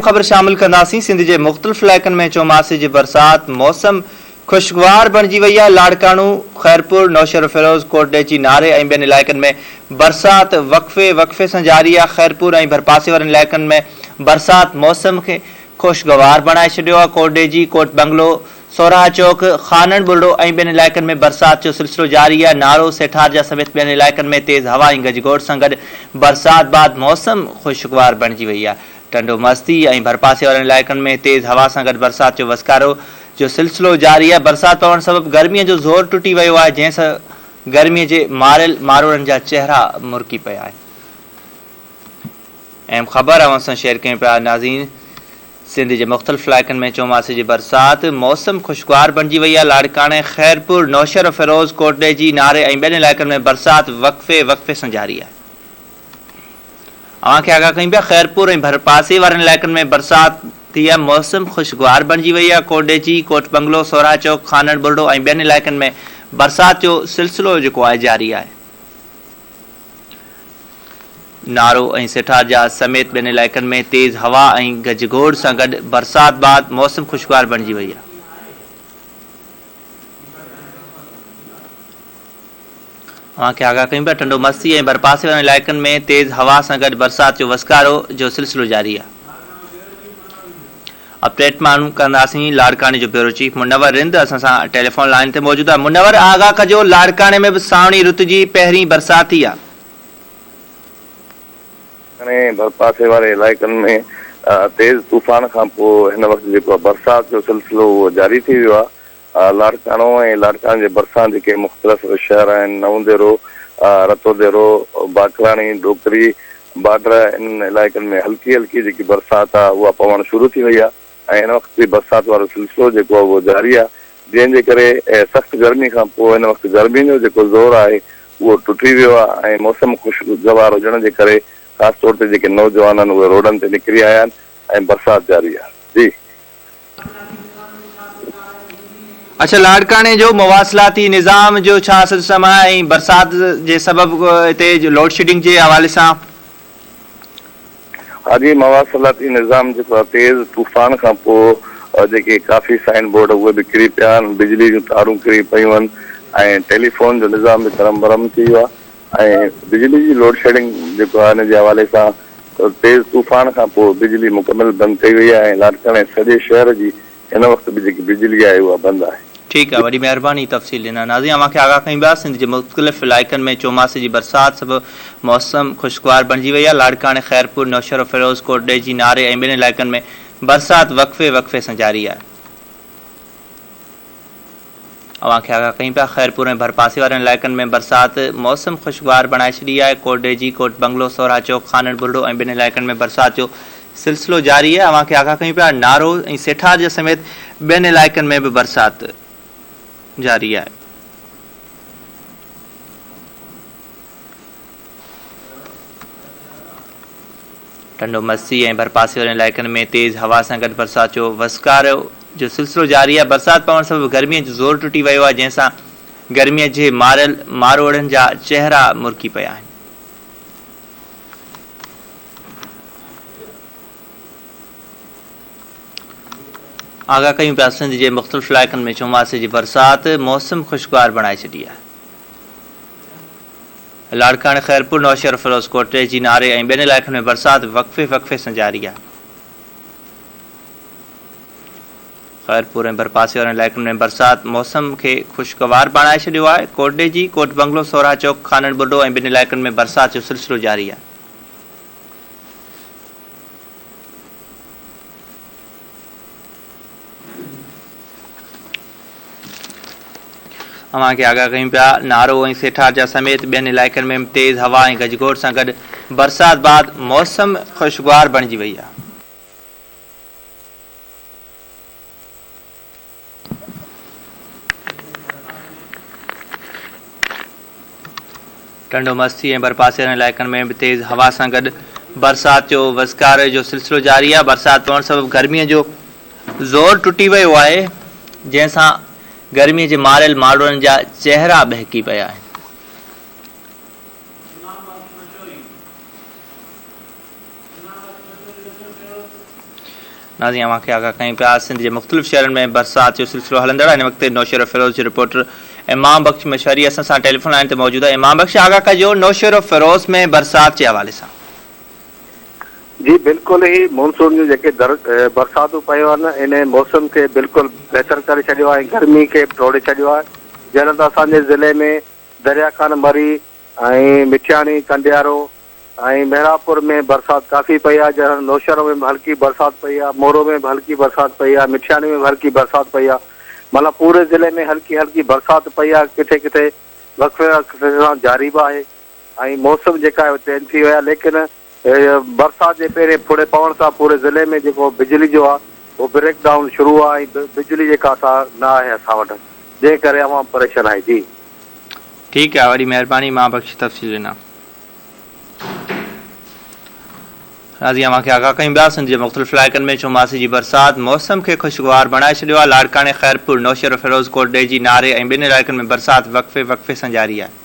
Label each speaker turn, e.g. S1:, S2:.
S1: खबर शामिल कंदासीं। सिंध के मुख़्तलिफ़ इलाक़नि में चौमासे जी बरसात मौसम खुशगवार बणिजी वई आहे। लाड़काणू, खैरपुर, नौशहर फिरोज, कोटडेची, नारे ऐं ॿियनि इलाइक़नि में बरसात वक़फ़े सां जारी आहे। खैरपुर ऐं भरपासे वारनि इलाइक़नि में बरसात मौसम खे खुशगवार बणाए छॾियो आहे। कोटडेची, कोट बंगलो, सोराह चौक, खानन बुलडो ऐं ॿियनि इलाइक़नि में बरसात जो सिलसिलो जारी आहे। नारो, सेठार समेत ॿियनि इलाइक़नि में तेज़ हवा ऐं गजगोड़ सां गॾु बरसात बाद मौसम खुशगवार बणिजी वई आहे। टंडो मस्ती ऐं भरपासे वारनि इलाइक़नि में तेज़ हवा सां गॾु बरसात जो वसकारो जो सिलसिलो जारी आहे। बरसात पवण सबबि गर्मीअ जो ज़ोर टुटी वियो आहे, जंहिंसां गर्मीअ जे मारियल मारोड़नि जा चेहरा मुरकी पिया आहिनि। अहम ख़बर अवां सां शेयर कयूं पिया नाज़रीन। सिंध जे मुख़्तलिफ़ इलाइक़नि में चौमासे जी बरसात मौसम खुशगवार बणिजी वई आहे। लाड़काणे, खैरपुर, नौशहर फिरोज, कोटडेची, नारे ऐं ॿियनि इलाइक़नि में बरसात वक़फ़े सां जारी आहे। अवां खे आगाह कयूं पिया, खैरपुर ऐं भरपासे वारनि इलाइक़नि में बरसात थी आहे, मौसम खुशगवार बणिजी वई आहे। कोटडेची, कोट बंगलो, सोराह चौक, खानन बुलडो ऐं ॿियनि इलाइक़नि में बरसात जो सिलसिलो जेको आहे जारी आहे। नारो ऐं सेठार समेत ॿियनि इलाइक़नि में तेज़ हवा ऐं गजगोड़ सां गॾु बरसात बाद मौसम खुशगवार बणिजी वई आहे। अवां खे आगाह कयूं पिया, टंडो मस्ती ऐं भरपासे वारनि इलाइक़नि में तेज़ हवा सां गॾु बरसात जो वसकारो जो सिलसिलो जारी आहे। अपडेट मालूम कंदासीं। लाड़काणे जो ब्यूरो चीफ मुनवर रिंद असां सां टेलीफोन लाइन ते मौजूद आहे। मुनवर, आगाह कजो, लाड़काणे में बि सावणी रुत जी पहिरीं बरसात थी आहे।
S2: भरपासे वारे इलाइक़नि में तेज़ तूफ़ान खां पोइ हिन वक़्तु जेको बरसात जो सिलसिलो उहो जारी थी वियो आहे। लाड़काणो ऐं लाड़काणे जे भरिसां जेके मुख़्तलिफ़ शहर आहिनि, नवंदेरो, रतोदेरो, बाकराणी, डोकरी, बाडर, इन इलाइक़नि में हल्की हल्की जेकी बरसात आहे उहा पवणु शुरू थी वई आहे ऐं हिन वक़्तु बरसात वारो सिलसिलो जेको आहे उहो जारी आहे, जंहिंजे करे सख़्तु गर्मी खां पोइ हिन वक़्तु गर्मी जो जेको ज़ोर आहे उहो टुटी वियो आहे ऐं मौसम खुशगवार हुजण जे करे ख़ासि तौर ते जेके नौजवान आहिनि उहे रोडनि ते निकिरी आया आहिनि ऐं बरसात जारी आहे। जी
S1: अच्छा, लाड़काणे जो मवासिलाती निज़ाम जो छा सिलसिलो आहे ऐं बरसात जे सबबि हिते लोड शेडिंग जे हवाले सां?
S2: हा जी, मवासिलाती निज़ाम जेको आहे तेज़ तूफ़ान खां पोइ जेके काफ़ी साइन बोर्ड उहे बि किरी पिया आहिनि, बिजली जूं तारूं किरी पियूं आहिनि ऐं टेलीफोन जो निज़ाम बि तरम भरम थी वियो आहे ऐं बिजली जी लोड शेडिंग जेको आहे हिन जे हवाले सां तेज़ तूफ़ान खां पोइ बिजली मुकमिल बंदि कई वई आहे ऐं लाड़काणे सॼे शहर जी हिन वक़्तु बि जेकी बिजली आहे उहा बंदि आहे।
S1: ठीकु आहे, वॾी महिरबानी तफ़सील ॾिना। नाज़रीन, अव्हां खे आगाह कयूं पिया, सिंध जे मुख़्तलिफ़ इलाइक़नि में चौमासे जी बरसात सबबि मौसम खुशगवार बणिजी वई आहे। लाड़काणे, खैरपुर, नौशहर फिरोज, कोटडेची, नारे ऐं ॿियनि इलाइक़नि में बरसात वक़फ़े सां जारी आहे। अव्हां खे आगाह कयूं पिया, खैरपुर ऐं भरपासे वारनि इलाइक़नि में बरसात मौसम खुशगवार बणाए छॾी आहे। कोटडेची, कोट बंगलो, सोराह चौक, खानन बुलडो ऐं ॿियनि इलाइक़नि में बरसात जो सिलसिलो जारी आहे। अव्हां खे आगाह कयूं पिया, नारो ऐं सेठार समेत ॿियनि इलाइक़नि में बि बरसात जारी आहे। टंडो मस्ती ऐं भरपासे वारनि इलाइक़नि में तेज़ हवा सां गॾु बरसात जो वसकारो जो सिलसिलो जारी आहे। बरसात पवण सबबि गर्मीअ जो ज़ोर टुटी वियो आहे, जंहिंसां गर्मीअ जे मारियल मारोड़नि जा चेहरा मुरकी पिया आहिनि। आगाह कयूं पिया, सिंध जे मुख़्तलिफ़ इलाइक़नि में चौमासे जी बरसात मौसम खुशगवार बणाए छॾी आहे। लाड़काणे, खैरपुर, नौशहर फिरोज, कोटडेची, नारे ऐं ॿियनि इलाइक़नि में बरसात वक़फ़े सां जारी आहे। खैरपुर ऐं भरपासे वारनि इलाइक़नि में बरसात मौसम खे खुशगवार बणाए छॾियो आहे। कोटडेची, कोट बंगलो, सोराह चौक, खानन बुलडो ऐं ॿियनि इलाइक़नि में बरसात जो सिलसिलो जारी आहे। अव्हां खे आगाह कयूं पिया, नारो ऐं सेठार समेत ॿियनि इलाइक़नि में तेज़ हवा ऐं गजगोड़ सां गॾु बरसात बाद मौसम खुशगवार बणिजी वई आहे। टंडो मस्ती ऐं भरपासे वारनि इलाइक़नि में बि तेज़ हवा सां गॾु बरसात जो वसकारे जो सिलसिलो जारी आहे। बरसात पवण सबबि गर्मीअ जो ज़ोर टुटी वियो आहे, जंहिंसां गर्मीअ जे मारियल मारोड़नि जा चेहरा बहकी पिया आहिनि। नाज़रीन अवांखे आगाह कयूं पिया सिंध जे मुख़्तलिफ़ शहरनि में बरसात जो सिलसिलो हलंदड़ आहे। हिन वक़्तु नौशेरो फिरोज़ जी रिपोर्टर इमाम बख्श मशहरी असां सां टेलीफोन लाइन ते मौजूदु आहे। इमाम बख्श आगाह कजो नौशेरो फिरोज़ में बरसात जे हवाले सां।
S3: जी बिल्कुल ही मानसून जो जेके बरसातूं पयूं आहिनि इन मौसम खे बिल्कुलु बहितर करे छॾियो आहे, गर्मी खे टोड़े छॾियो आहे। जॾहिं त असांजे ज़िले में दरियाखान मरी ऐं मिठियाणी कंडियारो ऐं मेहरापुर में बरसात काफ़ी पई आहे, जॾहिं नौशहरो में हल्की बरसात पई आहे, मोरो में हल्की बरसात पई आहे, मिठियाणी में हल्की बरसात पई आहे। मतिलबु पूरे ज़िले में हल्की हल्की बरसात पई आहे, किथे किथे वक़्फ़े वक़्फ़े सां जारी बि आहे ऐं मौसम जेका आहे चेंज थी वियो आहे। लेकिन बरसात जे पहिरें फुड़े पवण सां पूरे ज़िले में जेको बिजली जो आहे उहो ब्रेक डाउन शुरू आहे ऐं बिजली जेका न आहे असां वटि, जंहिं करे अवां परेशान आहे। जी
S1: ठीकु आहे, वॾी महिरबानी इमाम बख्श तफ़सील ॾिना। नाज़रीन अवांखे आगाह कयूं पिया सिंध जे मुख़्तलिफ़ इलाइक़नि में चौमासे जी बरसात मौसम खे ख़ुशगवार बणाए छॾियो आहे। लाड़काणे, ख़ैरपुर, नौशेरो, फिरोज़ कोट, डेजी, नारे ऐं ॿिनि इलाइक़नि में बरसात वक़्फ़े वक़्फ़े सां जारी आहे।